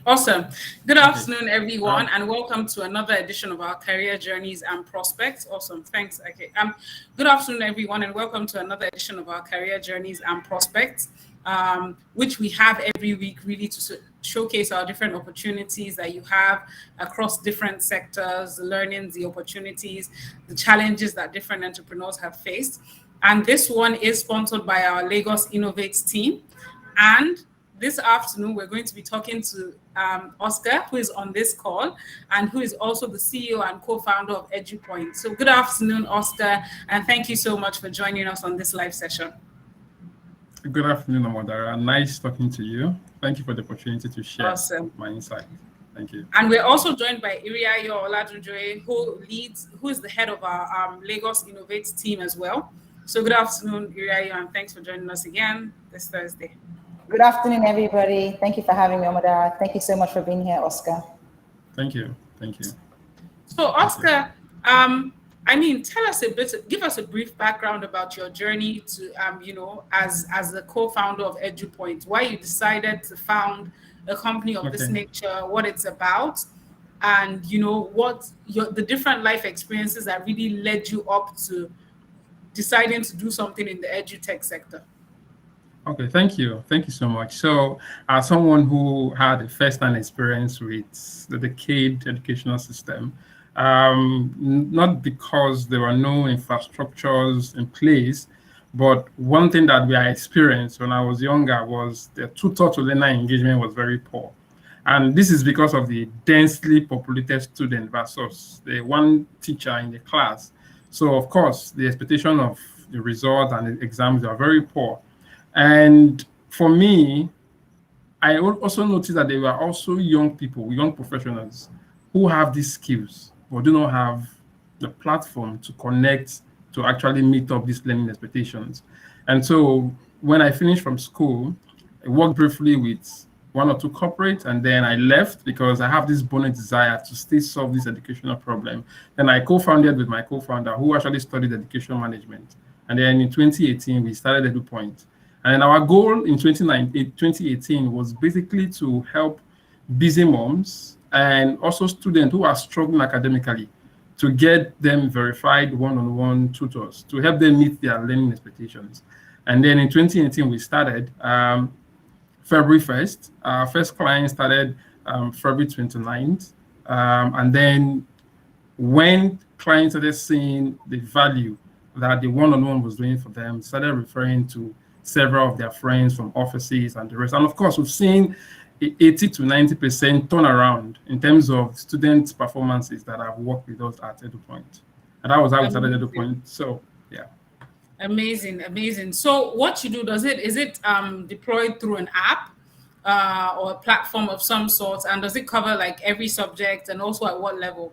Awesome. Good Okay. afternoon, everyone, and welcome to another edition of our Career Journeys and Prospects. Awesome. Thanks. Okay. Good afternoon, everyone, and welcome to another edition of our Career Journeys and Prospects, which we have every week, really to showcase our different opportunities that you have across different sectors, the learnings, the opportunities, the challenges that different entrepreneurs have faced. And this one is sponsored by our Lagos Innovates team. And this afternoon, we're going to be talking to Oscar, who is on this call, and who is also the CEO and co-founder of EduPoint. So good afternoon, Oscar, and thank you so much for joining us on this live session. Good afternoon, Amadara. Nice talking to you. Thank you for the opportunity to share my insight. Thank you. And we're also joined by Iriayo Oladunjoye, who is the head of our Lagos Innovates team as well. So good afternoon, Iriayo, and thanks for joining us again this Thursday. Good afternoon, everybody. Thank you for having me, Amadara. Thank you so much for being here, Oscar. Thank you. Thank you. So, Oscar, tell us give us a brief background about your journey to, as the co-founder of EduPoint, why you decided to found a company of this nature, what it's about, and, what the different life experiences that really led you up to deciding to do something in the edutech sector. Okay, thank you. Thank you so much. So, as someone who had a first-hand experience with the decade educational system, not because there were no infrastructures in place, but one thing that I experienced when I was younger was the tutor-to-learner engagement was very poor. And this is because of the densely populated student versus the one teacher in the class. So, of course, the expectation of the result and the exams are very poor. And for me, I also noticed that there were also young people, young professionals who have these skills, but do not have the platform to connect to actually meet up these learning expectations. And so when I finished from school, I worked briefly with one or two corporates, and then I left because I have this burning desire to still solve this educational problem. Then I co-founded with my co-founder who actually studied education management. And then in 2018, we started EduPoint. And our goal in 2018 was basically to help busy moms and also students who are struggling academically to get them verified one-on-one tutors to help them meet their learning expectations. And then in 2018, we started February 1st. Our first client started February 29th. And then when clients started seeing the value that the one-on-one was doing for them, started referring to several of their friends from offices and the rest. And of course, we've seen 80 to 90% turnaround in terms of students' performances that have worked with us at EduPoint. And that was how we started EduPoint. So, yeah. Amazing. So what you do, is it deployed through an app or a platform of some sort? And does it cover like every subject and also at what level?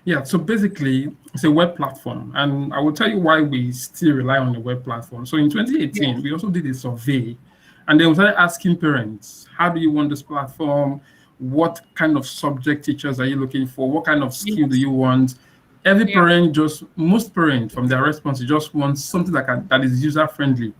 Yeah, so basically, it's a web platform. And I will tell you why we still rely on the web platform. So in 2018, we also did a survey. And then we started asking parents, how do you want this platform? What kind of subject teachers are you looking for? What kind of skill do you want? Every parent, most parents from their response, just want something that is user-friendly.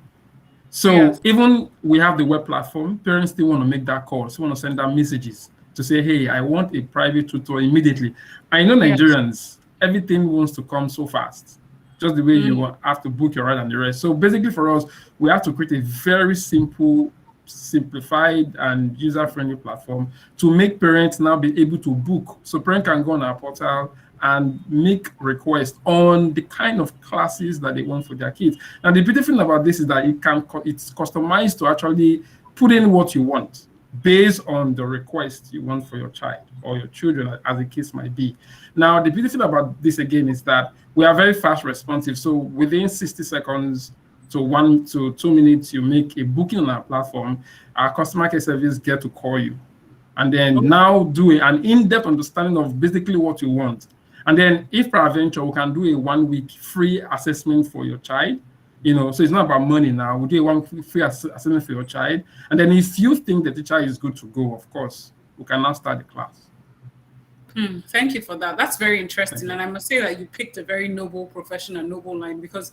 So even we have the web platform, parents still want to make that call, still want to send out messages to say, hey, I want a private tutor immediately. I know Nigerians, everything wants to come so fast, just the way you have to book your ride and the rest. So basically for us, we have to create a very simple, simplified and user-friendly platform to make parents now be able to book. So parents can go on our portal and make requests on the kind of classes that they want for their kids. And the beautiful thing about this is that it's customized to actually put in what you want based on the request you want for your child or your children, as the case might be. Now, the beautiful thing about this again is that we are very fast responsive. So within 60 seconds to 1 to 2 minutes, you make a booking on our platform, our customer care service get to call you. And then now do an in-depth understanding of basically what you want. And then if peradventure, we can do a 1 week free assessment for your child. So it's not about money now. We do a 1 week free assessment for your child. And then if you think the teacher is good to go, of course, we can now start the class. Thank you for that. That's very interesting. And I must say that you picked a very noble profession and noble line because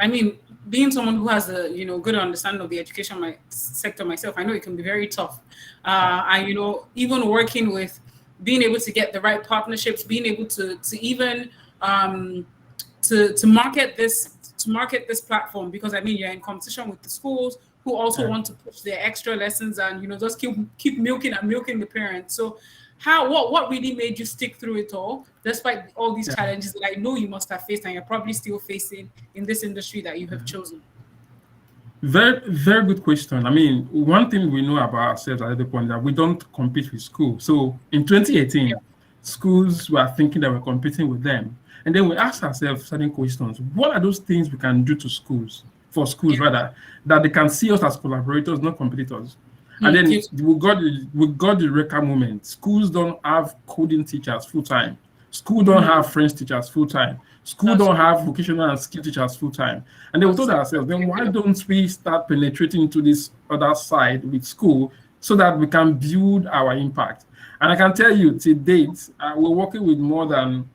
I mean, being someone who has a good understanding of the education sector myself, I know it can be very tough. And even working with being able to get the right partnerships, being able to even to market this platform, because I mean you're in competition with the schools who also want to push their extra lessons and just keep milking the parents. So what really made you stick through it all despite all these challenges that I know you must have faced and you're probably still facing in this industry that you have chosen? Very, very good question. I mean, one thing we know about ourselves at EduPoint that we don't compete with schools. So in 2018, schools were thinking that we're competing with them. And then we asked ourselves certain questions. What are those things we can do to schools, rather, that they can see us as collaborators, not competitors? And then we got the Eureka moment. Schools don't have coding teachers full-time. Schools don't have French teachers full-time. Schools don't have vocational and skill teachers full-time. And then we told ourselves, then why don't we start penetrating into this other side with school so that we can build our impact? And I can tell you, to date, we're working with more than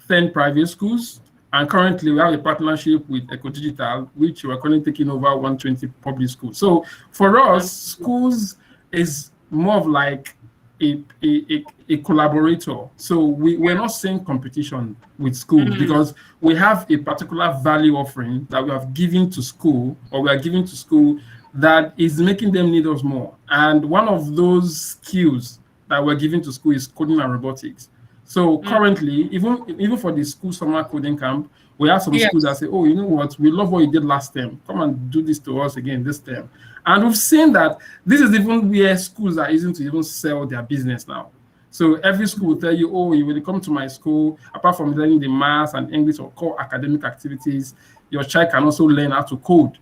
10 private schools. And currently, we have a partnership with EcoDigital, which we're currently taking over 120 public schools. So for us, schools is more of like a collaborator. So we're not seeing competition with schools because we have a particular value offering that we have given to school, or we are giving to school, that is making them need us more. And one of those skills that we're giving to school is coding and robotics. So currently, even for the school summer coding camp, we have some schools that say, oh, you know what, we love what you did last term. Come and do this to us again this term. And we've seen that this is even where schools are using to even sell their business now. So every school will tell you, oh, you will come to my school, apart from learning the math and English or core academic activities, your child can also learn how to code.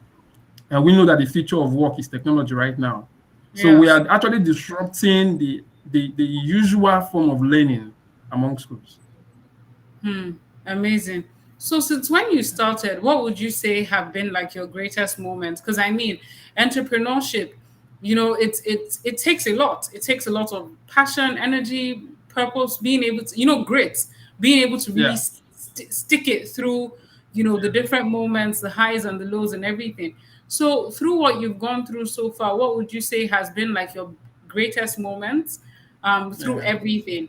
And we know that the future of work is technology right now. So we are actually disrupting the usual form of learning among schools. Amazing. So since when you started, what would you say have been like your greatest moments? Because I mean, entrepreneurship, it takes a lot. It takes a lot of passion, energy, purpose, being able to, grit, being able to really stick it through, the different moments, the highs and the lows and everything. So through what you've gone through so far, what would you say has been like your greatest moments through everything?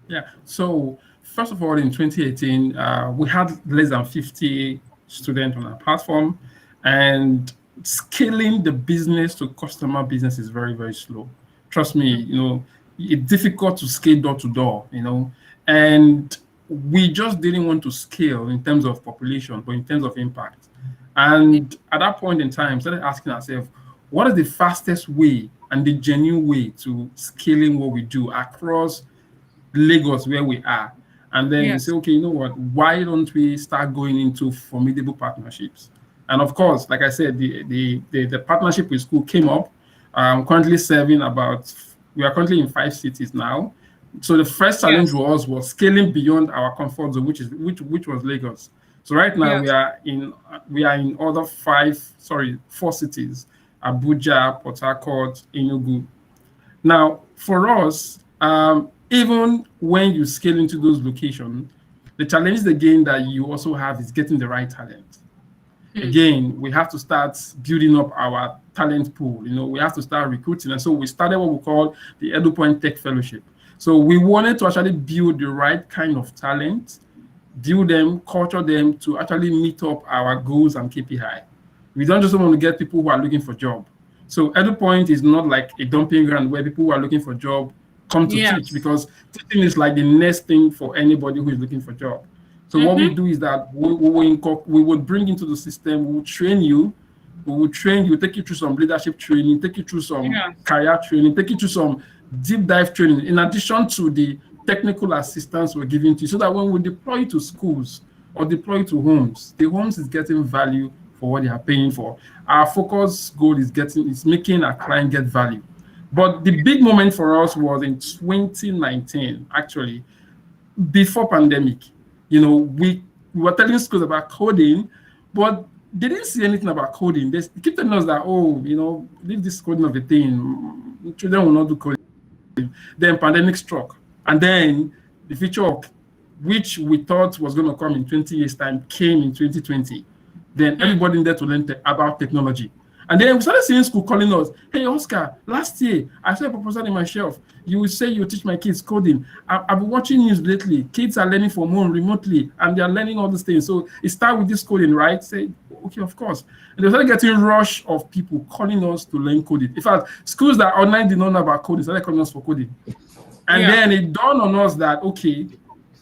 Yeah. So first of all, in 2018, we had less than 50 students on our platform, and scaling the business to customer business is very, very slow. Trust me, it's difficult to scale door to door, and we just didn't want to scale in terms of population, but in terms of impact. And at that point in time, started asking ourselves, what is the fastest way and the genuine way to scaling what we do across Lagos where we are? And then we say, okay, you know what, why don't we start going into formidable partnerships? And of course, like I said, the partnership with school came up. Currently serving we are currently in 5 cities now. So the first challenge was scaling beyond our comfort zone, which was Lagos. So right now we are in other 4 cities: Abuja, Port Harcourt, Enugu. Now, for us, even when you scale into those locations, the challenges again that you also have is getting the right talent. Again, we have to start building up our talent pool. We have to start recruiting. And so we started what we call the EduPoint Tech Fellowship. So we wanted to actually build the right kind of talent, build them, culture them to actually meet up our goals and KPI. We don't just want to get people who are looking for a job. So EduPoint is not like a dumping ground where people who are looking for a job come to teach, because teaching is like the next thing for anybody who is looking for a job. So what we do is that we would bring into the system, we will train you, take you through some leadership training, take you through some career training, take you through some deep dive training, in addition to the technical assistance we're giving to you, so that when we deploy to schools or deploy to homes, the homes is getting value for what they are paying for. Our focus goal is making our client get value. But the big moment for us was in 2019, actually, before pandemic. We were telling schools about coding, but they didn't see anything about coding. They keep telling us that, leave this coding of a thing. Children will not do coding. Then pandemic struck. And then the future of which we thought was going to come in 20 years' time came in 2020. then everybody needed to learn about technology. And then we started seeing school calling us, hey, Oscar, last year, I saw a proposal in my shelf. You will say you teach my kids coding. I've been watching news lately. Kids are learning from home remotely, and they're learning all these things. So it started with this coding, right? Say, okay, of course. And they started getting a rush of people calling us to learn coding. In fact, schools that online did not know about coding started calling us for coding. And then it dawned on us that, okay,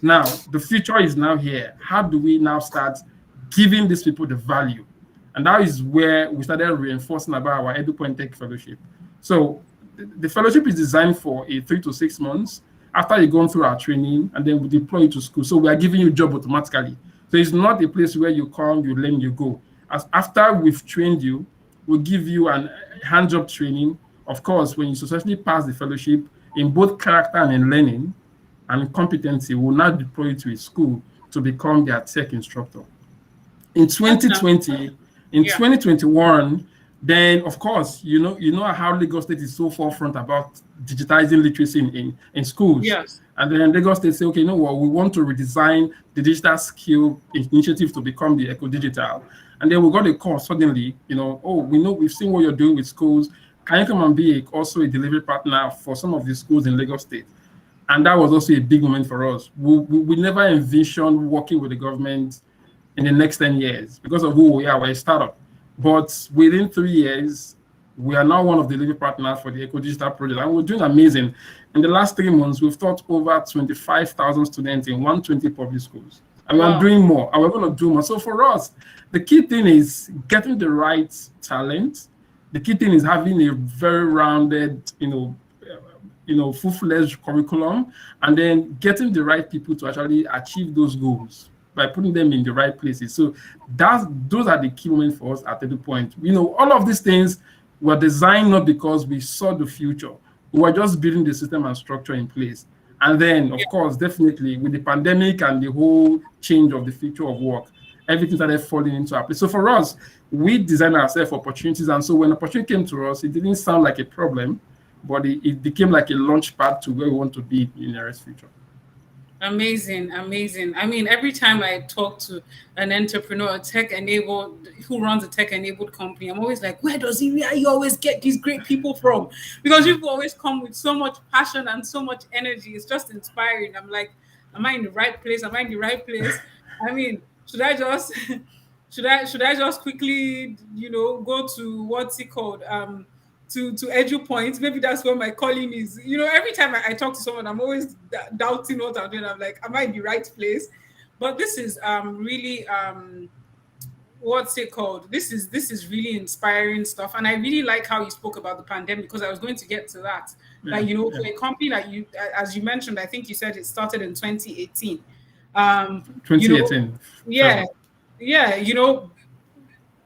now the future is now here. How do we now start giving these people the value? And that is where we started reinforcing about our EduPoint Tech Fellowship. So the fellowship is designed for a 3 to 6 months after you've gone through our training, and then we deploy you to school. So we are giving you a job automatically. So it's not a place where you come, you learn, you go. As after we've trained you, we'll give you an hand job training. Of course, when you successfully pass the fellowship in both character and in learning and competency, we'll now deploy you to a school to become their tech instructor. In 2020, in 2021, then of course, you know how Lagos State is so forefront about digitizing literacy in schools. Yes. And then Lagos State say, okay, you know what, we want to redesign the digital skill initiative to become the eco-digital. And then we got a call suddenly, we've seen what you're doing with schools. Can you come and be also a delivery partner for some of the schools in Lagos State? And that was also a big moment for us. We never envisioned working with the government in the next 10 years because of who we are. We're a startup. But within 3 years, we are now one of the delivery partners for the Eco-Digital project, and we're doing amazing. In the last 3 months, we've taught over 25,000 students in 120 public schools. And we're doing more, and we're going to do more. So for us, the key thing is getting the right talent. The key thing is having a very rounded, full-fledged curriculum, and then getting the right people to actually achieve those goals by putting them in the right places. So those are the key moments for us at EduPoint. All of these things were designed not because we saw the future. We were just building the system and structure in place. And then, of course, definitely with the pandemic and the whole change of the future of work, everything started falling into our place. So for us, we designed ourselves for opportunities. And so when opportunity came to us, it didn't sound like a problem, but it became like a launch pad to where we want to be in the nearest future. Amazing. I mean, every time I talk to an entrepreneur, who runs a tech-enabled company, I'm always like, where you always get these great people from? Because people always come with so much passion and so much energy. It's just inspiring. I'm like, am I in the right place? I mean, should I just quickly, go to what's it called? To EduPoint, maybe that's where my calling is. Every time I talk to someone, I'm always doubting what I'm doing. I'm like, am I in the right place? But this is really what's it called? This is really inspiring stuff, and I really like how you spoke about the pandemic, because I was going to get to that. For a company like you, as you mentioned, I think you said it started in 2018. 2018.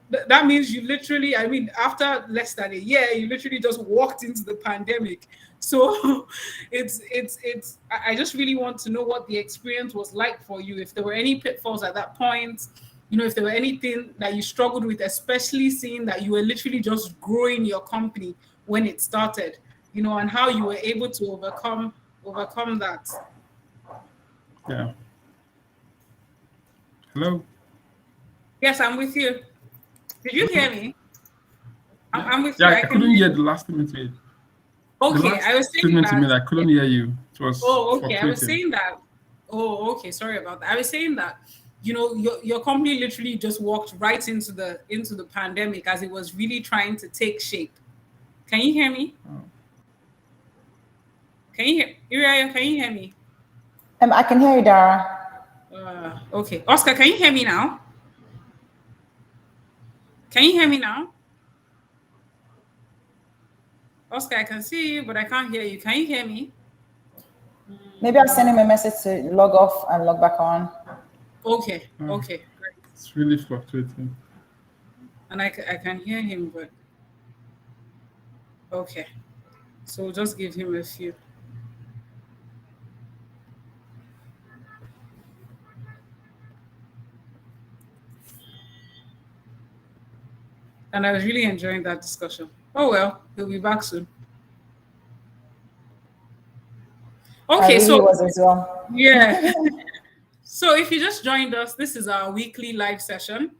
That means you literally, after less than a year, you literally just walked into the pandemic. So I just really want to know what the experience was like for you. If there were any pitfalls at that point, if there were anything that you struggled with, especially seeing that you were literally just growing your company when it started, and how you were able to overcome that. Yeah. Hello? Yes, I'm with you. Did you hear me? I'm with you. I couldn't hear the last thing you said. Okay, I was saying that. I couldn't hear you. It was okay. I was saying that. Oh, okay. Sorry about that. I was saying that, your company literally just walked right into the pandemic as it was really trying to take shape. Can you hear me? Oh. Can you hear me? I can hear you, Dara. Okay. Oscar, can you hear me now? Can you hear me now? Oscar, I can see you, but I can't hear you. Can you hear me? Maybe I'll send him a message to log off and log back on. Okay. Okay. Great. It's really fluctuating. And I can hear him, but okay. So we'll just give him a few. And I was really enjoying that discussion. Oh, well, he'll be back soon. Okay, so was as well. Yeah. So if you just joined us, this is our weekly live session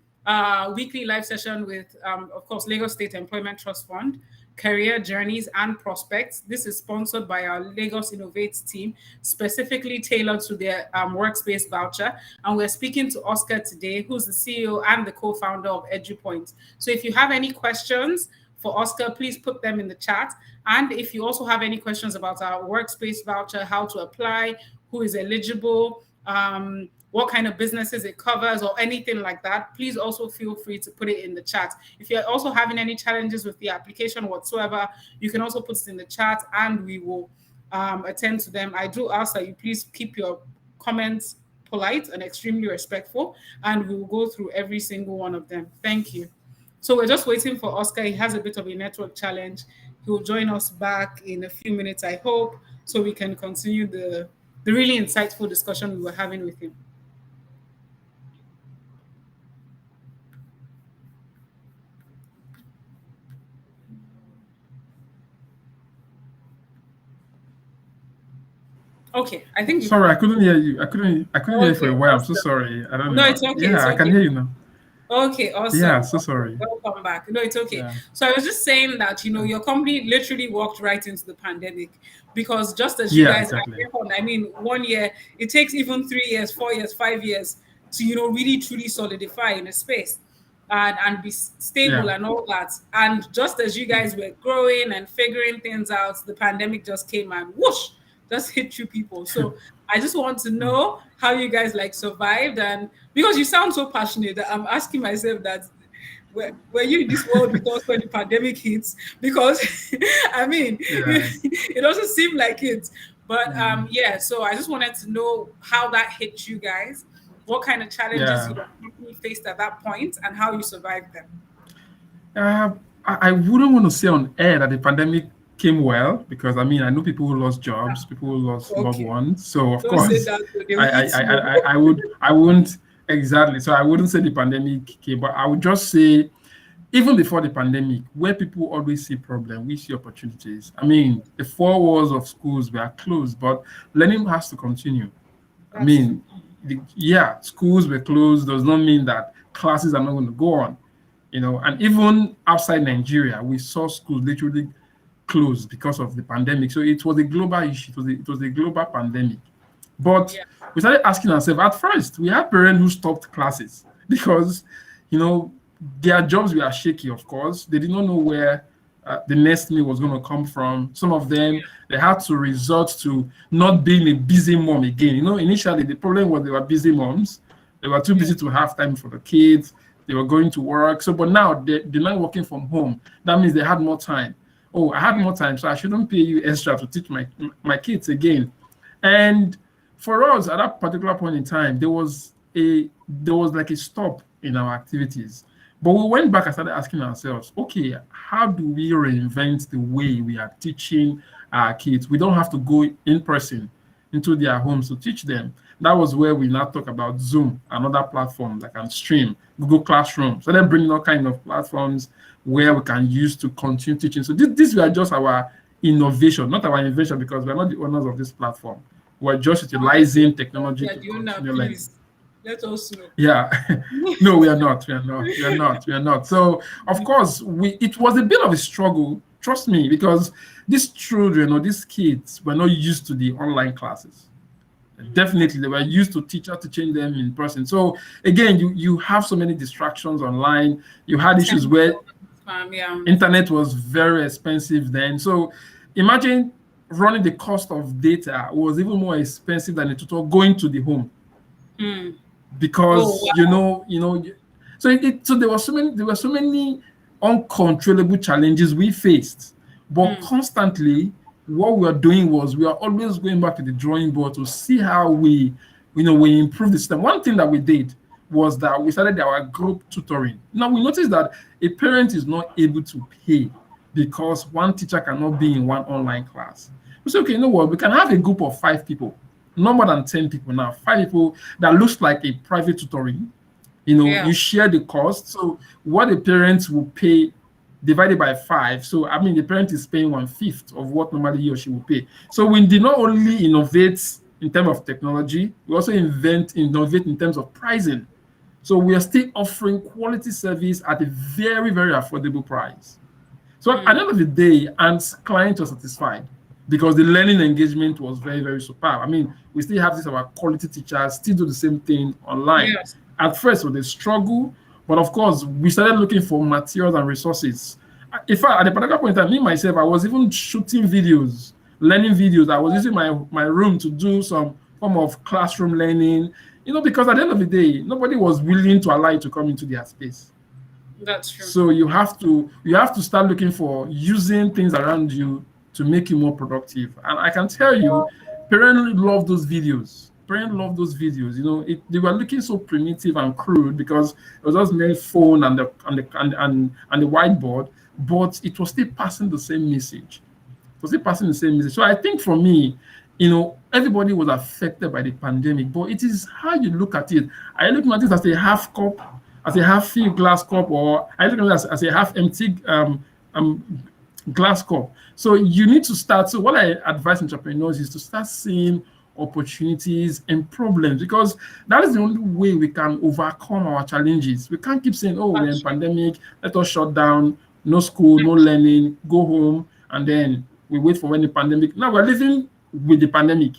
weekly live session with, of course, Lagos State Employment Trust Fund, Career Journeys and Prospects. This is sponsored by our Lagos Innovates team, specifically tailored to their Workspace voucher. And we're speaking to Oscar today, who's the CEO and the co-founder of EduPoint. So if you have any questions for Oscar, please put them in the chat. And if you also have any questions about our Workspace voucher, how to apply, who is eligible, what kind of businesses it covers, or anything like that, please also feel free to put it in the chat. If you're also having any challenges with the application whatsoever, you can also put it in the chat and we will attend to them. I do ask that you please keep your comments polite and extremely respectful, and we will go through every single one of them. Thank you. So we're just waiting for Oscar. He has a bit of a network challenge. He will join us back in a few minutes, I hope, so we can continue the really insightful discussion we were having with him. Okay, I think. Sorry, I couldn't hear you. I couldn't hear you for a while. I'm so sorry. I don't know. No, it's okay. Yeah, it's okay. I can hear you now. Okay, awesome. Yeah, so sorry. Welcome back. No, it's okay. Yeah. So I was just saying that, your company literally walked right into the pandemic, because just as you guys are here on, 1 year, it takes even 3 years, 4 years, 5 years to, really truly solidify in a space and be stable and all that. And just as you guys were growing and figuring things out, the pandemic just came and whoosh, just hit you people. So I just want to know how you guys survived, and because you sound so passionate that I'm asking myself that were you in this world with us when the pandemic hits? Because it doesn't seem like it. But so I just wanted to know how that hit you guys, what kind of challenges you faced at that point, and how you survived them. I wouldn't want to say on air that the pandemic came well, because I know people who lost jobs, people who lost loved ones. So of course, I wouldn't exactly. So I wouldn't say the pandemic came, but I would just say, even before the pandemic, where people always see problem, we see opportunities. The 4 walls of schools were closed, but learning has to continue. Schools were closed does not mean that classes are not going to go on. And even outside Nigeria, we saw schools literally closed because of the pandemic. So it was a global issue. It was a global pandemic. But we started asking ourselves, at first, we had parents who stopped classes because, their jobs were shaky, of course. They did not know where the next meal was going to come from. Some of them, they had to resort to not being a busy mom again. Initially, the problem was they were busy moms. They were too busy to have time for the kids. They were going to work. But now they're not working from home. That means they had more time. Oh, I had more time, so I shouldn't pay you extra to teach my kids again. And for us, at that particular point in time, there was like a stop in our activities. But we went back and started asking ourselves, okay, how do we reinvent the way we are teaching our kids? We don't have to go in person into their homes to teach them. That was where we now talk about Zoom and other platforms that can stream, Google Classroom. So they're bringing all kinds of platforms where we can use to continue teaching. So this were just our innovation, not our invention, because we're not the owners of this platform. We're just utilizing technology to continue learning. Let us know. Yeah. No, we are not. We are not. So, of course, it was a bit of a struggle, trust me, because these children or these kids were not used to the online classes. Definitely, they were used to teachers teaching them in person. So, again, you have so many distractions online. You had issues where internet was very expensive then. So, imagine running the cost of data was even more expensive than a tutor going to the home. Because so there were so many uncontrollable challenges we faced, but constantly what we were doing was we are always going back to the drawing board to see how we improve the system. One thing that we did was that we started our group tutoring. Now we noticed that a parent is not able to pay because one teacher cannot be in one online class. We said, okay, you know what, we can have a group of 5 people. No more than 10 people now, 5 people that looks like a private tutoring. You share the cost. So what the parents will pay divided by 5. So the parent is paying 1/5 of what normally he or she will pay. So we did not only innovate in terms of technology, we also innovate in terms of pricing. So we are still offering quality service at a very, very affordable price. So at the end of the day, and clients were satisfied because the learning engagement was very, very superb. I mean, we still have this, our quality teachers still do the same thing online. Yes. At first, with the struggle, but of course, we started looking for materials and resources. In fact, at a particular point in time, me myself, I was even shooting videos, learning videos. I was using my room to do some form of classroom learning, because at the end of the day, nobody was willing to allow you to come into their space. That's true. So you have to start looking for using things around you to make you more productive. And I can tell you, parents love those videos. Parents love those videos. They were looking so primitive and crude because it was just mere phone and the whiteboard, but it was still passing the same message. So I think for me, everybody was affected by the pandemic, but it is how you look at it. Are you looking at it as a half cup, as a half-filled glass cup, or are you looking at it as a half-empty glass cup? So you need to start. So what I advise entrepreneurs is to start seeing opportunities and problems, because that is the only way we can overcome our challenges. We can't keep saying, oh, we're in pandemic, let us shut down, no school, no learning, go home, and then we wait for when the pandemic. Now we're living with the pandemic.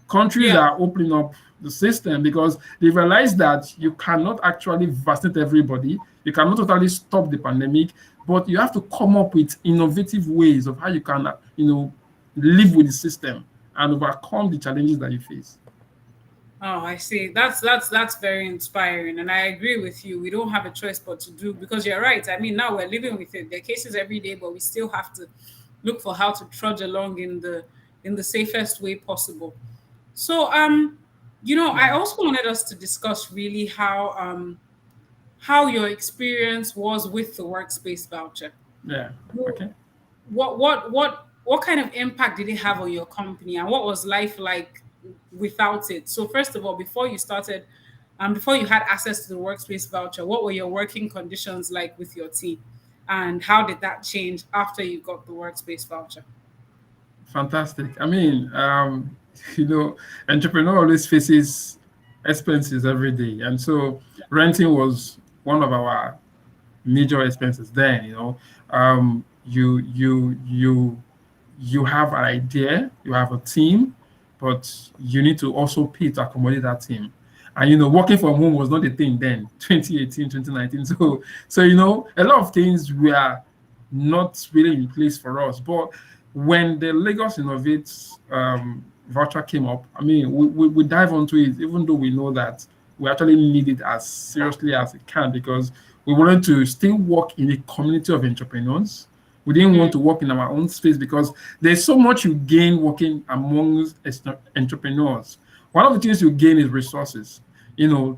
Countries are opening up the system because they realize that you cannot actually vaccinate everybody. You cannot totally stop the pandemic, but you have to come up with innovative ways of how you can, live with the system and overcome the challenges that you face. Oh, I see. That's very inspiring, and I agree with you. We don't have a choice but to do, because you're right. I mean, now we're living with it. There are cases every day, but we still have to look for how to trudge along in the safest way possible. So, I also wanted us to discuss really how your experience was with the Workspace voucher. Yeah. Okay. What kind of impact did it have on your company, and what was life like without it? So first of all, before you had access to the Workspace voucher, what were your working conditions like with your team, and how did that change after you got the Workspace voucher? Fantastic. I mean, entrepreneur always faces expenses every day, and so renting was one of our major expenses. Then, you have an idea, you have a team, but you need to also pay to accommodate that team. And working from home was not a thing then, 2018, 2019. So a lot of things were not really in place for us. But when the Lagos Innovates voucher came up, I mean, we dive onto it, even though we know that we actually need it as seriously as it can, because we wanted to still work in a community of entrepreneurs. We didn't want to work in our own space because there's so much you gain working among entrepreneurs. One of the things you gain is resources,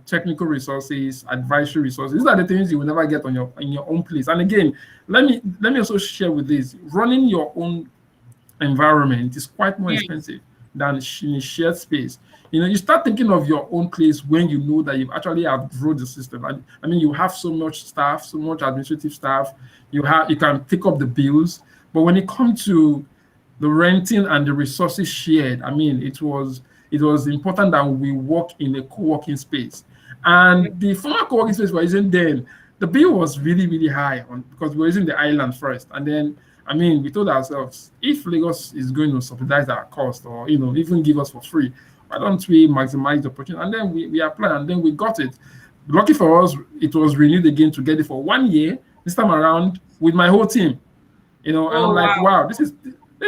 technical resources, advisory resources. These are the things you will never get in your own place. And again, let me also share with this: running your own environment is quite more expensive than in a shared space. You start thinking of your own place when you know that you've actually outgrown the system. I mean, you have so much staff, so much administrative staff. You can pick up the bills. But when it comes to the renting and the resources shared, I mean, it was important that we work in a co-working space. And the former co-working space we're using then, the bill was really, really high because we were using the island first. And then, I mean, we told ourselves, if Lagos is going to subsidize our cost or, even give us for free, why don't we maximize the opportunity? And then we applied, and then we got it. Lucky for us, it was renewed again to get it for 1 year, this time around with my whole team. And I'm like, wow, this is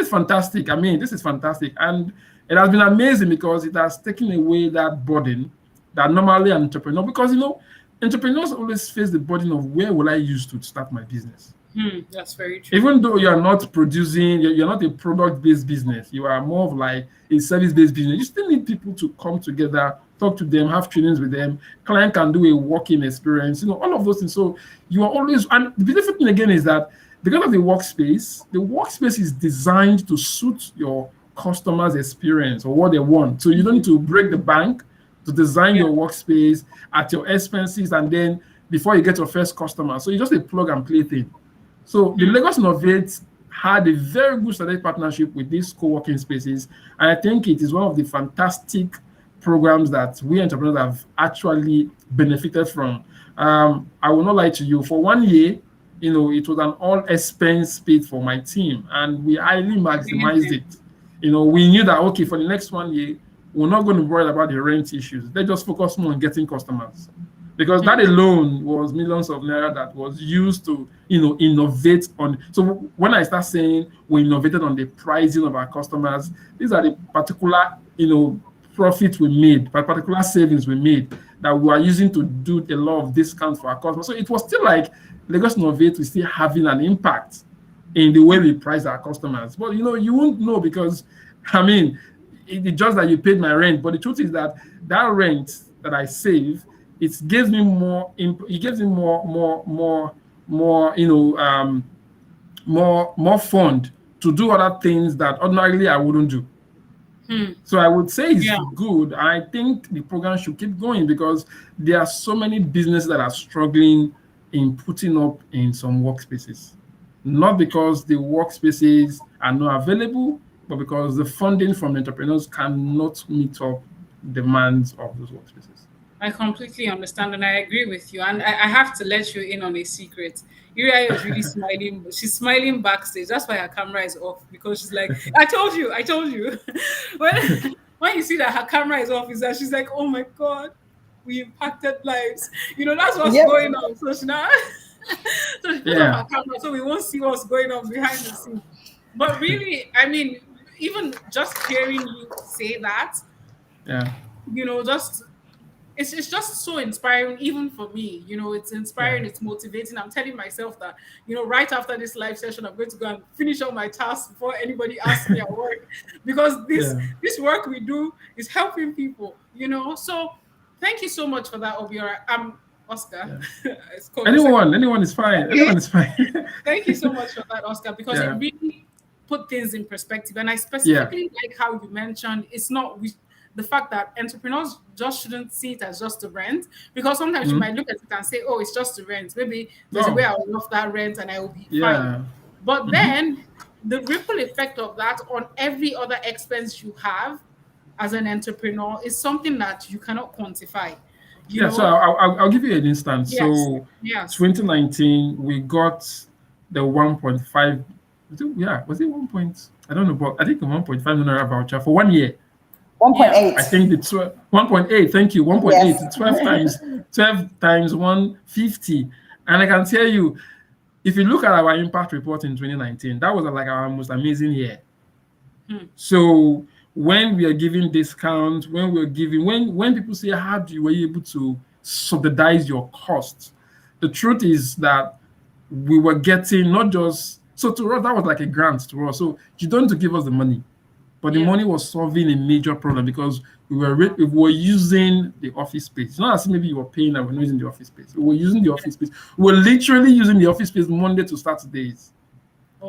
fantastic. I mean, this is fantastic. And it has been amazing because it has taken away that burden that normally an entrepreneur, because, entrepreneurs always face the burden of where will I use to start my business? That's very true. Even though you're not producing, you're not a product-based business, you are more of like a service-based business. You still need people to come together, talk to them, have trainings with them. Client can do a working experience, all of those things. So you are always, and the beautiful thing again is that because of the workspace is designed to suit your customers' experience or what they want. So you don't need to break the bank to design your workspace at your expenses, and then before you get your first customer. So it's just a plug and play thing. So the Lagos Innovates had a very good strategic partnership with these co-working spaces, and I think it is one of the fantastic programs that we entrepreneurs have actually benefited from. I will not lie to you. For 1 year, it was an all expense paid for my team, and we highly maximized it. We knew that, okay, for the next 1 year, we're not going to worry about the rent issues. Let's just focus more on getting customers, because that alone was millions of naira that was used to, innovate on. So when I start saying we innovated on the pricing of our customers, these are the particular, profits we made, particular savings we made that we are using to do a lot of discounts for our customers. So it was still like Lagos Innovate was still having an impact in the way we price our customers. But you won't know, because it's just that you paid my rent. But the truth is that rent that I save, it gives me more. It gives me more fund to do other things that ordinarily I wouldn't do. So I would say it's good. I think the program should keep going, because there are so many businesses that are struggling in putting up in some workspaces. Not because the workspaces are not available, but because the funding from entrepreneurs cannot meet up demands of those workspaces. I completely understand, and I agree with you. And I have to let you in on a secret. Iria is really smiling. She's smiling backstage. That's why her camera is off, because she's like, I told you. when you see that her camera is off, is that she's like, oh my God, we impacted lives. That's what's going on. So she now, so she put up her camera so we won't see what's going on behind the scenes. But really, even just hearing you say that, it's just so inspiring, even for me. It's inspiring, it's motivating. I'm telling myself that, right after this live session, I'm going to go and finish all my tasks before anybody asks me at work, because this work we do is helping people, So thank you so much for that, Obiora. Oscar. Yeah. Anyone is fine. Anyone is fine. Thank you so much for that, Oscar, because it really put things in perspective. And I specifically like how you mentioned the fact that entrepreneurs just shouldn't see it as just the rent, because sometimes you might look at it and say, oh, it's just the rent. Maybe there's a way I will off that rent and I will be fine. But then the ripple effect of that on every other expense you have as an entrepreneur is something that you cannot quantify. So I'll give you an instance. Yes. So 2019, we got the 1.5. Was it 1 point? I don't know, but I think the 1.5 million voucher for 1 year. 1.8. I think it's 1.8. Thank you. 1.8. Yes. 12 times 150. And I can tell you, if you look at our impact report in 2019, that was like our most amazing year. So when we are giving discounts, when people say, how do you were you able to subsidize your costs? The truth is that we were getting not just, so to us, that was like a grant to us. So you don't need to give us the money. But the money was solving a major problem, because we were using the office space. It's not as if maybe you were paying and we're not using the office space. We were using the office space. We were literally using the office space Monday to Saturdays.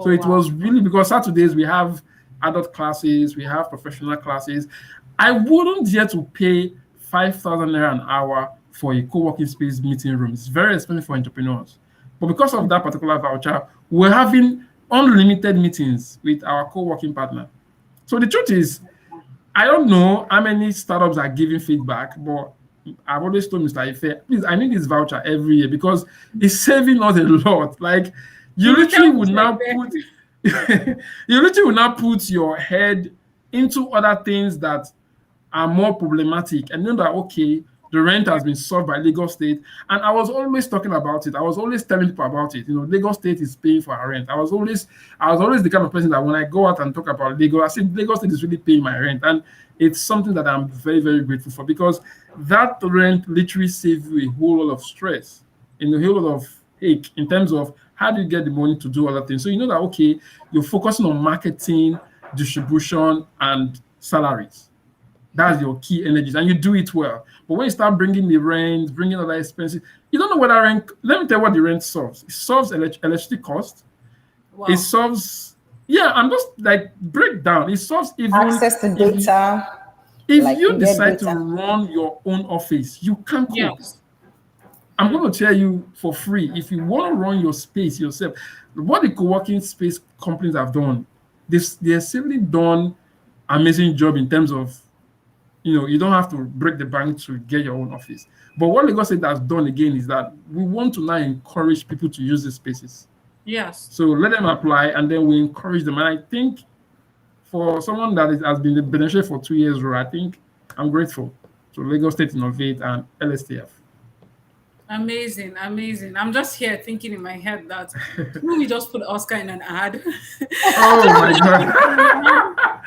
So it was really, because Saturdays we have adult classes, we have professional classes. I wouldn't dare to pay 5,000 naira an hour for a co-working space meeting room. It's very expensive for entrepreneurs. But because of that particular voucher, we're having unlimited meetings with our co-working partner. So the truth is, I don't know how many startups are giving feedback, but I've always told Mr. Ife, please, I need this voucher every year, because it's saving us a lot. Like, you literally would now put your head into other things that are more problematic, and know that, okay, the rent has been solved by Lagos State. And I was always talking about it. I was always telling people about it. Lagos State is paying for our rent. I was always the kind of person that when I go out and talk about Lagos, I say Lagos State is really paying my rent. And it's something that I'm very, very grateful for, because that rent literally saves you a whole lot of stress, a whole lot of ache in terms of how do you get the money to do other things. So you know that, okay, you're focusing on marketing, distribution, and salaries. That's your key energies, and you do it well. But when you start bringing the rent, bringing other expenses, you don't know what that rent. Let me tell you what the rent solves. It solves electricity cost. Wow. It solves, I'm just like breakdown. It solves even access to data. If you decide to run your own office, you can cook. Yes. I'm going to tell you for free, if you want to run your space yourself, what the co-working space companies have done, they're simply done amazing job in terms of you don't have to break the bank to get your own office. But what Lagos State has done again is that we want to now encourage people to use these spaces. Yes. So let them apply, and then we encourage them. And I think for someone that has been the beneficiary for 2 years, I think I'm grateful to Lagos State Innovate and LSTF. Amazing, amazing. I'm just here thinking in my head that we just put Oscar in an ad. Oh my God.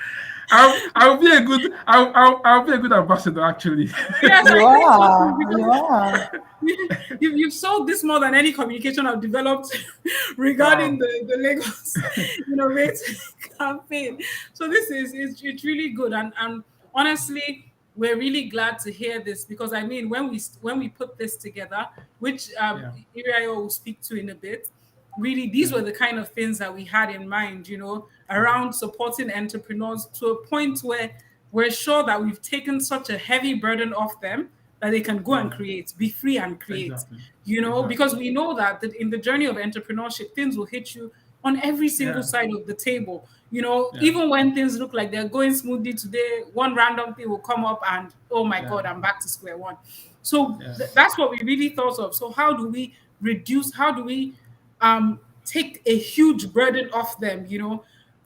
I'll be a good ambassador, actually. Yes, You are. You've sold this more than any communication I've developed regarding the Lagos Innovate campaign. So this it's really good, and honestly, we're really glad to hear this, because I mean, when we put this together, which Irayo will speak to in a bit, really these were the kind of things that we had in mind, around supporting entrepreneurs to a point where we're sure that we've taken such a heavy burden off them that they can go and create, be free and create, Exactly. because we know that in the journey of entrepreneurship, things will hit you on every single side of the table. Even when things look like they're going smoothly today, one random thing will come up and, oh my God, I'm back to square one. So that's what we really thought of. So how do we take a huge burden off them,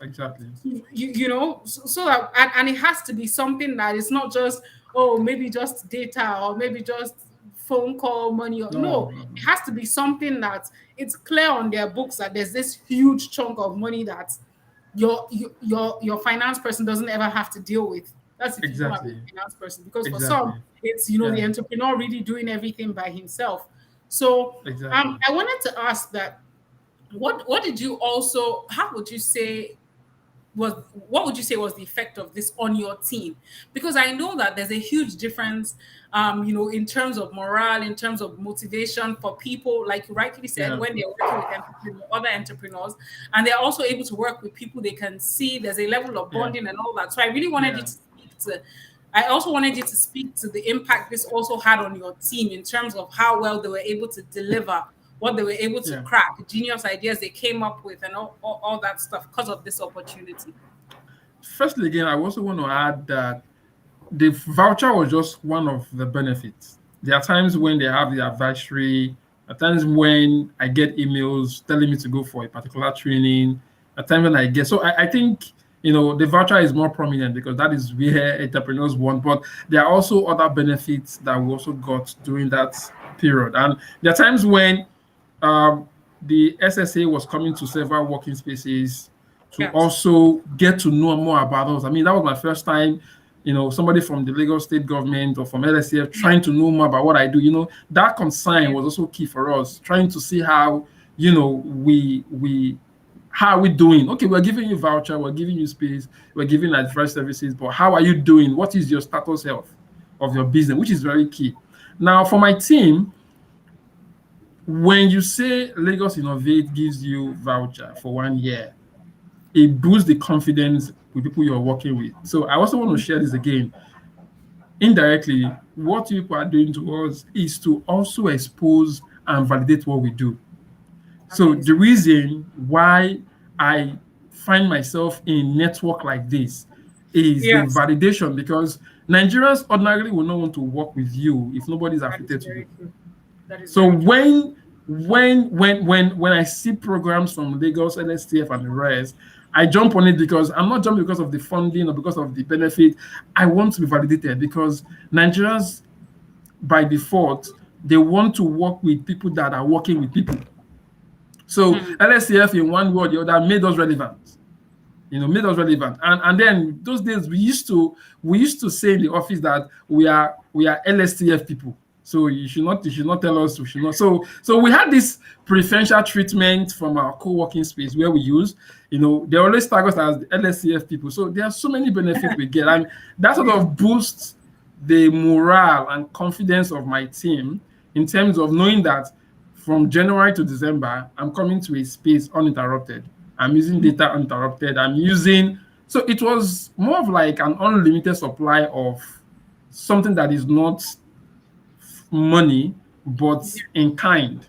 Exactly. so that, and it has to be something that is not just, maybe just data or maybe just phone call money. No, it has to be something that it's clear on their books that there's this huge chunk of money that your finance person doesn't ever have to deal with. That's if you don't have a finance person, because for some it's the entrepreneur really doing everything by himself. So I wanted to ask that, what did you also, what would you say was the effect of this on your team? Because I know that there's a huge difference, in terms of morale, in terms of motivation for people, like you rightly said, when they're working with other entrepreneurs, and they're also able to work with people they can see. There's a level of bonding and all that. So I really wanted you to speak to. I also wanted you to speak to the impact this also had on your team in terms of how well they were able to deliver, what they were able to crack, the genius ideas they came up with, and all that stuff because of this opportunity. Firstly, again, I also want to add that the voucher was just one of the benefits. There are times when they have the advisory, at times when I get emails telling me to go for a particular training, at times when I get, so I think, the voucher is more prominent because that is where entrepreneurs want, but there are also other benefits that we also got during that period. And there are times when the SSA was coming to several working spaces to also get to know more about us. I mean, that was my first time, somebody from the Lagos State government or from LSCF trying to know more about what I do. That concern was also key for us, trying to see how, how are we doing? Okay, we're giving you voucher, we're giving you space, we're giving advice services, but how are you doing? What is your status health of your business, which is very key. Now, for my team, when you say Lagos Innovate gives you voucher for 1 year, it boosts the confidence with people you're working with. So I also want to share this again. Indirectly, what people are doing to us is to also expose and validate what we do. So the reason why I find myself in network like this is the validation, because Nigerians ordinarily will not want to work with you if nobody's affiliated to you. So when I see programs from Lagos, LSTF, and the rest, I jump on it because I'm not jumping because of the funding or because of the benefit. I want to be validated because Nigerians, by default, they want to work with people that are working with people. So LSTF, in one word or the other, made us relevant. Made us relevant. And then those days we used to say in the office that we are LSTF people. So you should not tell us we should not. So we had this preferential treatment from our co-working space where we use, they always tag us as the LSCF people. So there are so many benefits we get, and that sort of boosts the morale and confidence of my team in terms of knowing that from January to December, I'm coming to a space uninterrupted. I'm using data uninterrupted. So it was more of like an unlimited supply of something that is not money, but in kind,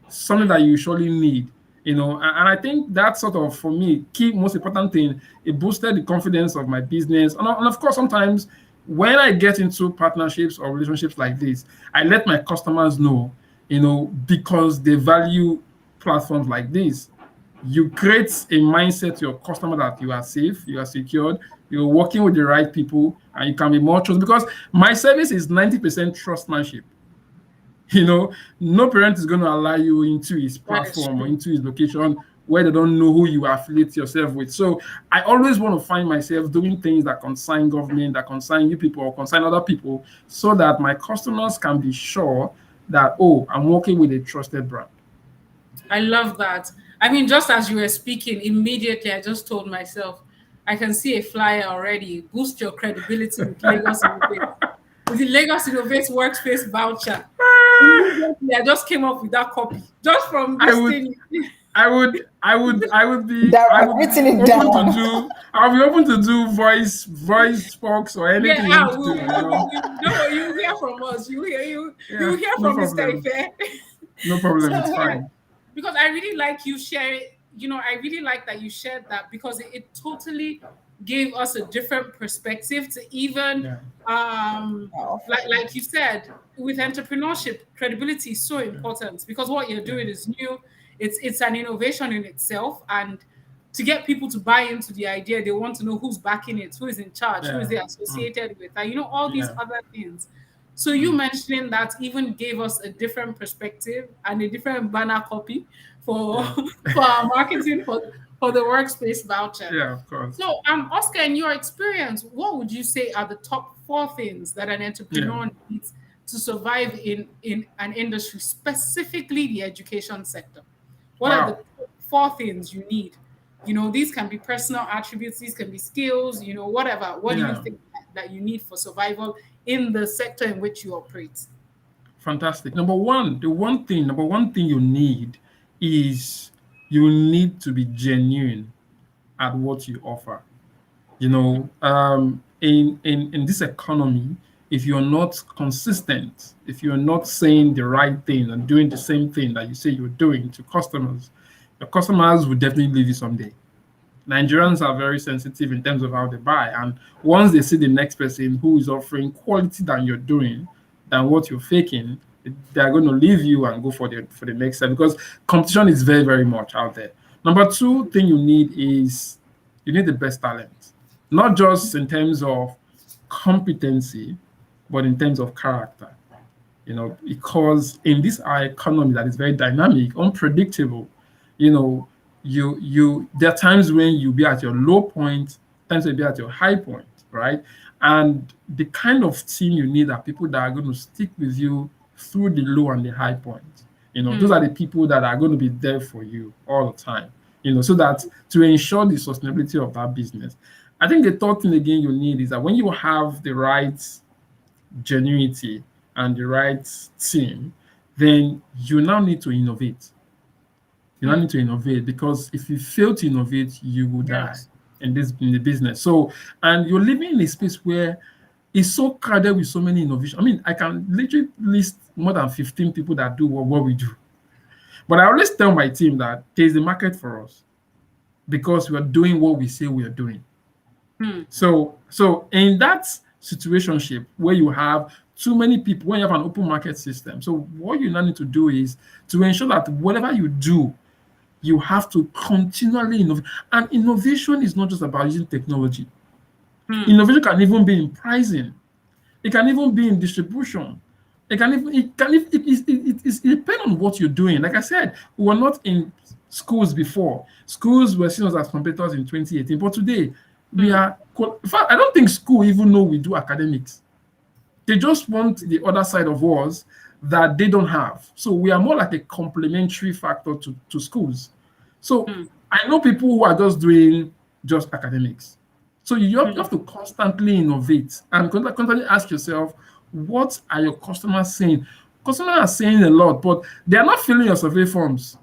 something that you usually need, and I think that sort of, for me, key most important thing, it boosted the confidence of my business. And of course, sometimes, when I get into partnerships or relationships like this, I let my customers know, because they value platforms like this. You create a mindset to your customer that you are safe, you are secured, you're working with the right people, and you can be more trusted. Because my service is 90% trustmanship. No parent is going to allow you into his That is platform or true. into his location where they don't know who you affiliate yourself with. So I always want to find myself doing things that concern government, that concern you people, or concern other people, so that my customers can be sure that, oh, I'm working with a trusted brand. I love that. I mean, just as you were speaking, immediately I just told myself, I can see a flyer already. Boost your credibility with Lagos Innovate. With the Lagos Innovate Workspace voucher. Immediately, I just came up with that copy just from this thing. I would be Written it down. I'll be open to do voice talks or anything you want to do. You hear from us. You hear No from Mr. problem. Ife. No problem. It's fine. Because I really like you share it. I really like that you shared that, because it totally gave us a different perspective to even like you said, with entrepreneurship, credibility is so important, because what you're doing is new. It's an innovation in itself, and to get people to buy into the idea, they want to know who's backing it, who is in charge, who is they associated with, and all these other things. So you mentioning that even gave us a different perspective and a different banner copy for our marketing for the Workspace voucher. Yeah, of course. So, Oscar, in your experience, what would you say are the top 4 things that an entrepreneur needs to survive in an industry, specifically the education sector? What are the top 4 things you need? These can be personal attributes, these can be skills, whatever. What do you think that you need for survival in the sector in which you operate? Fantastic. Number one thing you need is you need to be genuine at what you offer. In this economy, if you're not consistent, if you're not saying the right thing and doing the same thing that you say you're doing to customers, your customers will definitely leave you someday. Nigerians are very sensitive in terms of how they buy, and once they see the next person who is offering quality than you're doing, than what you're faking, they're going to leave you and go for the next step, because competition is very, very much out there. Number 2 thing you need is you need the best talent, not just in terms of competency, but in terms of character. Because in this economy that is very dynamic, unpredictable, there are times when you'll be at your low point, times you'll be at your high point, right? And the kind of team you need are people that are going to stick with you through the low and the high point. Those are the people that are going to be there for you all the time, so that to ensure the sustainability of that business. I think the third thing again you need is that when you have the right genuinity and the right team, then you now need to innovate. You now need to innovate, because if you fail to innovate, you will die in the business. So, and you're living in a space where it's so crowded with so many innovations. I mean, I can literally list more than 15 people that do what we do. But I always tell my team that there's a market for us, because we are doing what we say we are doing. So in that situationship where you have too many people, when you have an open market system, so what you now need to do is to ensure that whatever you do, you have to continually innovate. And innovation is not just about using technology. Innovation can even be in pricing. It can even be in distribution. It depends on what you're doing. Like I said, we were not in schools before. Schools were seen as competitors in 2018, but today we are. In fact, I don't think school even know we do academics. They just want the other side of us that they don't have. So we are more like a complementary factor to schools. So I know people who are just doing just academics. So you have to constantly innovate and constantly ask yourself, what are your customers saying? Customers are saying a lot, but they are not filling your survey forms.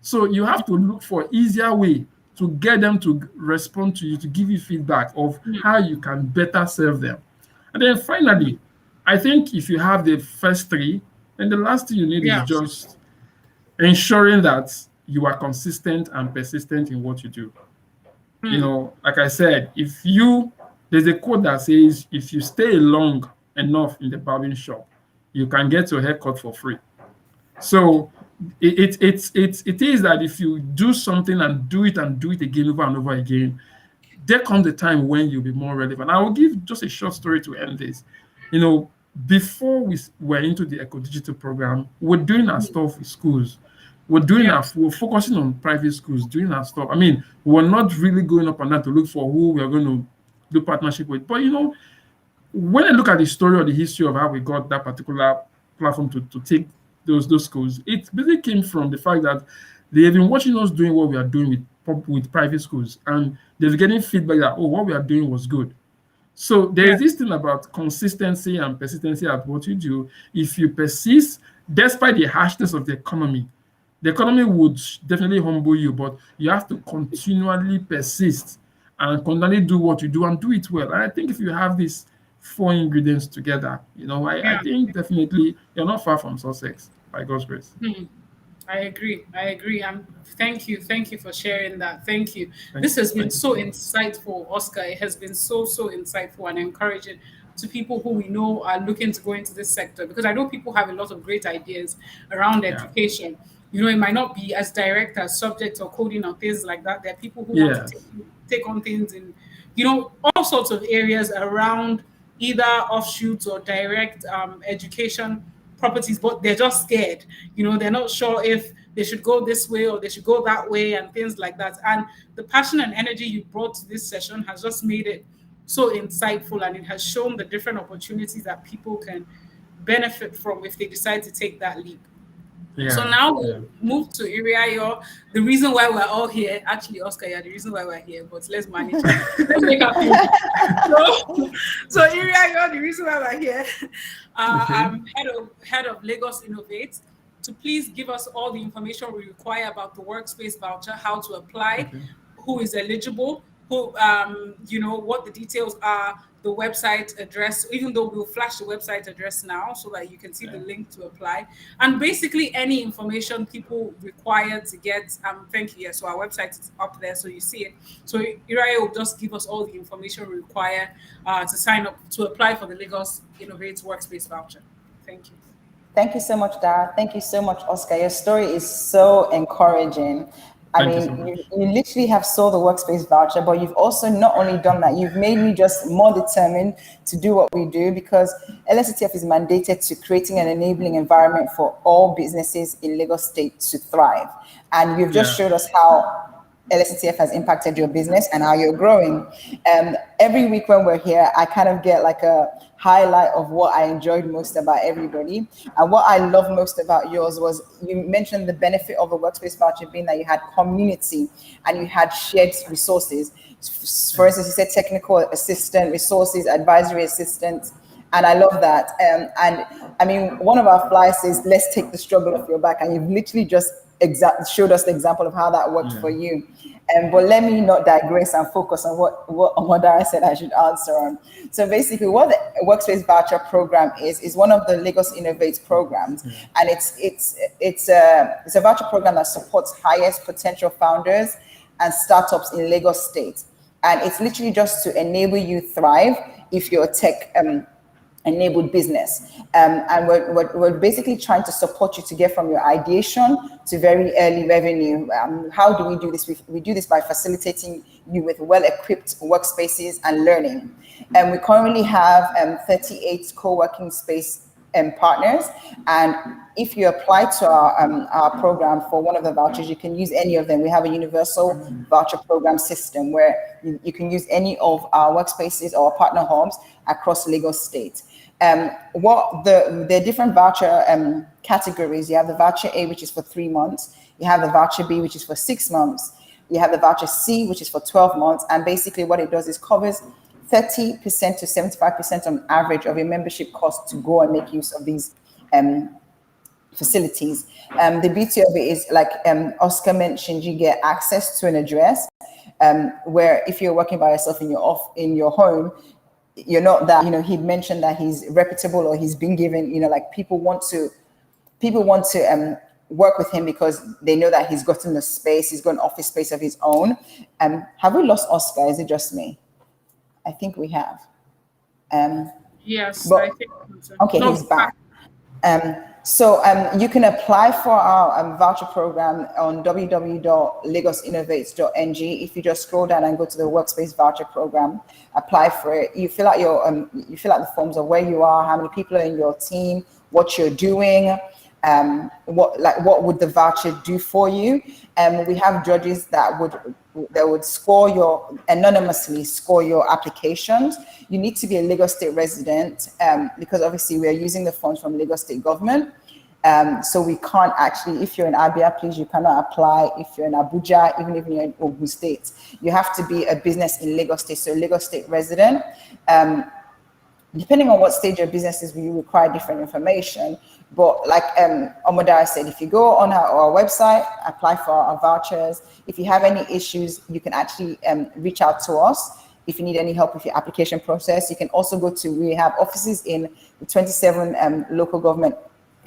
So you have to look for easier way to get them to respond to you, to give you feedback of how you can better serve them. And then finally, I think if you have the first 3, then the last thing you need is just ensuring that you are consistent and persistent in what you do. Like I said, if you There's a quote that says, if you stay long enough in the barbering shop, you can get your hair cut for free. So it is that if you do something and do it again over and over again, there comes a time when you'll be more relevant. I will give just a short story to end this. You know, before we were into the Eco Digital program, we're doing our stuff with schools. We're focusing on private schools, doing our stuff. I mean, we're not really going up and down to look for who we are going to do partnership with. But you know, when I look at the story or the history of how we got that particular platform to take those schools, it basically came from the fact that they have been watching us doing what we are doing with private schools, and they're getting feedback that, oh, what we are doing was good. So there is this thing about consistency and persistency at what you do. If you persist, despite the harshness of the economy would definitely humble you, but you have to continually persist and continually do what you do and do it well. And I think if you have these 4 ingredients together, you know, I think definitely you're not far from success, by God's grace. I agree. And thank you for sharing that. Thank you. This you. has been so insightful, Oscar. It has been so insightful and encouraging to people who we know are looking to go into this sector, because I know people have a lot of great ideas around education. You know, it might not be as direct as subjects or coding or things like that. There are people who want to take on things in, you know, all sorts of areas around either offshoots or direct education properties, but they're just scared. You know, they're not sure if they should go this way or they should go that way and things like that. And the passion and energy you brought to this session has just made it so insightful, and it has shown the different opportunities that people can benefit from if they decide to take that leap. So now we'll move to Iriayo. The reason why we're all here, actually, Oscar, the reason why we're here, but let's manage it. Let's make so Iriayo, the reason why we're here, I'm head of Lagos Innovate, to please give us all the information we require about the Workspace voucher, how to apply, who is eligible, who, you know, what the details are, the website address, even though we'll flash the website address now so that you can see the link to apply, and basically any information people require to get, thank you, so our website is up there so you see it. So Iriayo will just give us all the information we require to sign up, to apply for the Lagos Innovate Workspace voucher. Thank you. Thank you so much, Dara. Thank you so much, Oscar. Your story is so encouraging. I mean, you literally have sold the Workspace voucher, but you've also not only done that, you've made me just more determined to do what we do, because LSETF is mandated to creating an enabling environment for all businesses in Lagos State to thrive. And you've just showed us how LSETF has impacted your business and how you're growing. Every week when we're here, I kind of get like a highlight of what I enjoyed most about everybody. And what I love most about yours was you mentioned the benefit of a Workspace voucher being that you had community and you had shared resources. For instance, you said technical assistant, resources, advisory assistant. And I love that. And I mean, one of our flyers says, let's take the struggle off your back. And you've literally just showed us the example of how that worked for you. But let me not digress and focus on what Dara said I should answer on. So basically what the Workspace Voucher program is one of the Lagos Innovates programs. And it's a voucher program that supports highest potential founders and startups in Lagos State. And it's literally just to enable you thrive if you're a tech enabled business. And we're basically trying to support you to get from your ideation to very early revenue. How do we do this? We do this by facilitating you with well-equipped workspaces and learning. And we currently have 38 co-working space partners. And if you apply to our program for one of the vouchers, you can use any of them. We have a universal voucher program system where you can use any of our workspaces or partner homes across Lagos State. What the different voucher categories, you have the voucher A, which is for 3 months. You have the voucher B, which is for 6 months. You have the voucher C, which is for 12 months. And basically what it does is covers 30% to 75% on average of your membership cost to go and make use of these facilities. The beauty of it is, like Oscar mentioned, you get access to an address where if you're working by yourself in your home, you're not that, you know, he'd mentioned that he's reputable or he's been given, you know, like people want to work with him because they know that he's gotten a space, he's got an office space of his own. Have we lost Oscar? Is it just me? I think we have. Yes, but, I think so. Okay, No, he's back. So you can apply for our voucher program on www.lagosinnovates.ng. If you just scroll down and go to the Workspace voucher program, apply for it. You fill out the forms of where you are, how many people are in your team, what you're doing, what would the voucher do for you. We have judges that would anonymously score your applications. You need to be a Lagos State resident, because obviously we are using the funds from Lagos State government. So we can't actually, if you're in Abia, please, you cannot apply. If you're in Abuja, even if you're in Ogun State, you have to be a business in Lagos State, so Lagos State resident. Depending on what stage your business is, we require different information. But like Omodara said, if you go on our website, apply for our vouchers. If you have any issues, you can actually reach out to us. If you need any help with your application process, you can also we have offices in the 27 local government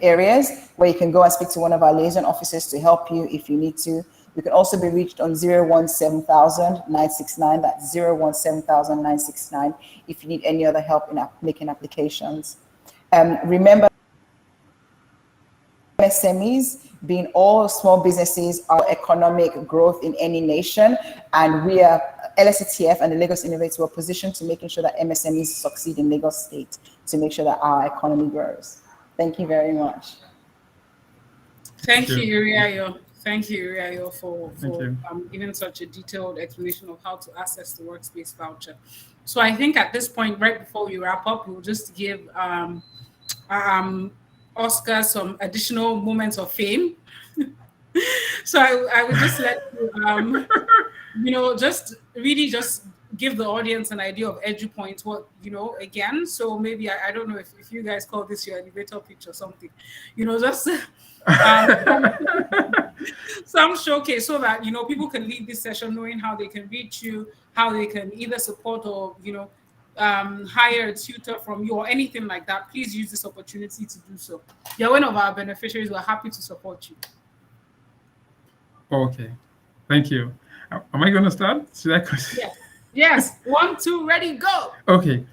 areas where you can go and speak to one of our liaison officers to help you if you need to. You can also be reached on 017,969. That's 017,969 if you need any other help in making applications. Remember, MSMEs, being all small businesses, are economic growth in any nation, and we are LSETF and the Lagos Innovates were positioned to making sure that MSMEs succeed in Lagos State to make sure that our economy grows. Thank you very much. Thank you, Iriayo. Thank you, Iriayo, for giving such a detailed explanation of how to access the Workspace voucher. So I think at this point, right before we wrap up, we'll just give Oscar some additional moments of fame. So I would just let you, just give the audience an idea of EduPoint, again. So maybe, I don't know if you guys call this your elevator pitch or something, just some showcase so that, people can leave this session knowing how they can reach you, how they can either support or, hire a tutor from you or anything like that. Please use this opportunity to do so. You're one of our beneficiaries. We're happy to support you. Okay, thank you. Am I going to start? Should I continue? Yes. 1, 2, ready, go. Okay.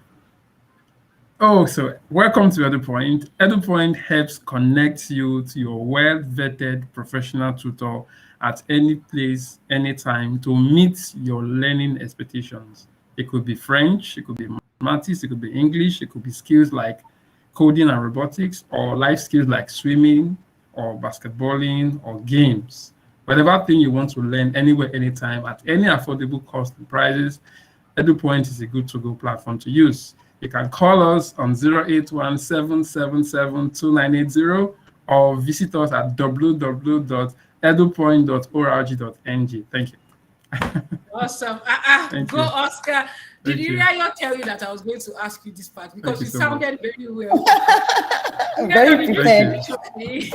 So welcome to EduPoint. EduPoint helps connect you to your well-vetted professional tutor at any place, anytime, to meet your learning expectations. It could be French, it could be mathematics, it could be English, it could be skills like coding and robotics, or life skills like swimming or basketballing or games. Whatever thing you want to learn anywhere, anytime, at any affordable cost and prices, EduPoint is a good to-go platform to use. You can call us on 081-777-2980 or visit us at www.edupoint.org.ng. Thank you. Awesome. Go, you. Oscar. Did Iriayo tell you that I was going to ask you this part? Because you sounded very well. Very prepared.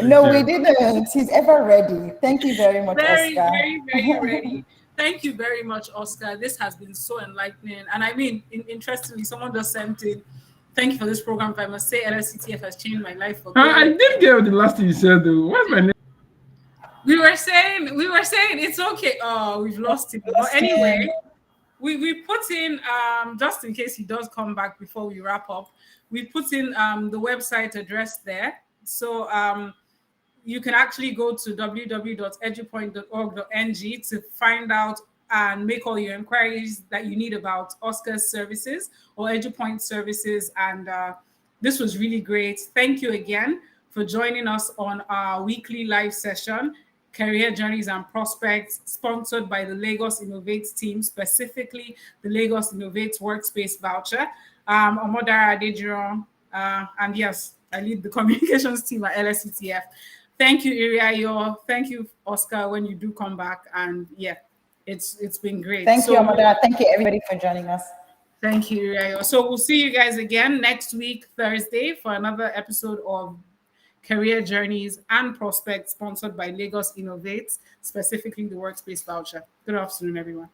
No, we didn't. He's ever ready. Thank you very much, Oscar. Very, very ready. Thank you very much, Oscar. This has been so enlightening. And I mean, interestingly, someone just sent in, thank you for this program. If I must say, LSCTF has changed my life for good. I didn't get the last thing you said, though. What's my name? We were saying it's okay. Oh, we've lost it. But anyway, we put in, just in case he does come back before we wrap up, we put in the website address there. So you can actually go to www.edupoint.org.ng to find out and make all your inquiries that you need about Oscar's services or EduPoint services. And this was really great. Thank you again for joining us on our weekly live session, Career Journeys and Prospects, sponsored by the Lagos Innovates team, specifically the Lagos Innovates Workspace Voucher. Omodara Adejiran, and yes, I lead the communications team at LSETF. Thank you, Iriayo. Thank you, Oscar, when you do come back. And yeah, it's been great. Thank you, Omodara. Thank you, everybody, for joining us. Thank you, Iriayo. So we'll see you guys again next week, Thursday, for another episode of Career Journeys and Prospects, sponsored by Lagos Innovates, specifically the Workspace Voucher. Good afternoon, everyone.